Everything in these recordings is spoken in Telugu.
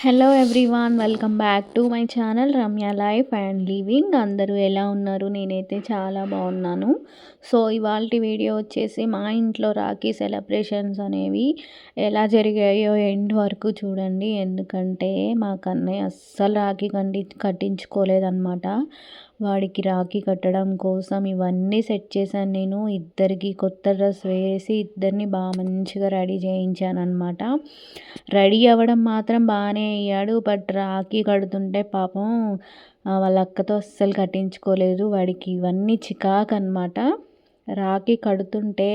Hello everyone, welcome back to my channel Ramya life and living. అందరూ ఎలా ఉన్నారు? నేనైతే చాలా బాగున్నాను. సో ఇవాల్టి వీడియో వచ్చేసి మా ఇంట్లో రాఖీ సెలబ్రేషన్స్ అనేవి ఎలా జరిగాయో ఎండ్ వరకు చూడండి. ఎందుకంటే మా కన్నయ్య అస్సలు రాఖీ కట్టించుకోలేదన్నమాట. వాడికి రాఖీ కట్టడం కోసం ఇవన్నీ సెట్ చేశాను. నేను ఇద్దరికి కొత్త డ్రెస్ వేసి ఇద్దరిని బాగా మంచిగా రెడీ చేయించాను అనమాట. రెడీ అవ్వడం మాత్రం బాగానే అయ్యాడు. బట్ రాఖీ కడుతుంటే పాపం వాళ్ళ అక్కతో అస్సలు కట్టించుకోలేదు. వాడికి ఇవన్నీ చికాకు అనమాట. రాఖీ కడుతుంటే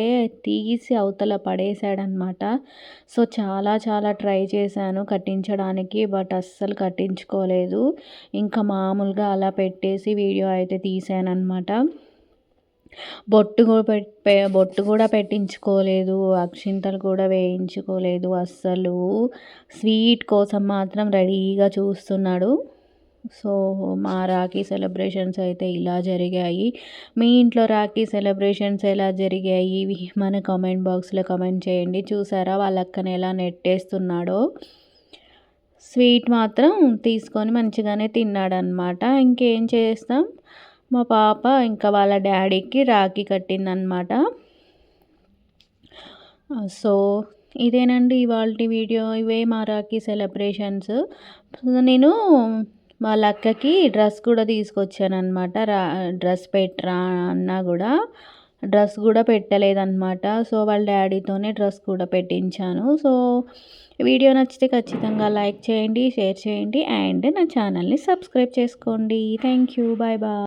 తీసి అవతల పడేశాడనమాట. సో చాలా చాలా ట్రై చేశాను కట్టించడానికి, బట్ అస్సలు కట్టించుకోలేదు. ఇంకా మామూలుగా అలా పెట్టేసి వీడియో అయితే తీసానమాట. బొట్టు కూడా పెట్టించుకోలేదు, అక్షింతలు కూడా వేయించుకోలేదు అస్సలు. స్వీట్ కోసం మాత్రం రెడీగా చూస్తున్నాడు. సో మా రాఖీ సెలబ్రేషన్స్ అయితే ఇలా జరిగాయి. మీ ఇంట్లో రాఖీ సెలబ్రేషన్స్ ఎలా జరిగాయి మన కామెంట్ బాక్స్లో కామెంట్ చేయండి. చూసారా వాళ్ళ అక్కని ఎలా నెట్టేస్తున్నాడో. స్వీట్ మాత్రం తీసుకొని మంచిగానే తిన్నాడనమాట. ఇంకేం చేస్తాం, మా పాప ఇంకా వాళ్ళ డాడీకి రాఖీ కట్టిందనమాట. సో ఇదేనండి ఇవాళ వీడియో. ఇవే మా రాఖీ సెలబ్రేషన్స్. నేను వాళ్ళ అక్కకి డ్రెస్ కూడా తీసుకొచ్చానమాట. డ్రెస్ పెట్టరా అన్నా కూడా డ్రెస్ కూడా పెట్టలేదన్నమాట. సో వాళ్ళ డాడీతోనే డ్రెస్ కూడా పెట్టించాను. సో వీడియో నచ్చితే ఖచ్చితంగా లైక్ చేయండి, షేర్ చేయండి అండ్ నా ఛానల్ని సబ్స్క్రైబ్ చేసుకోండి. Thank you, bye bye.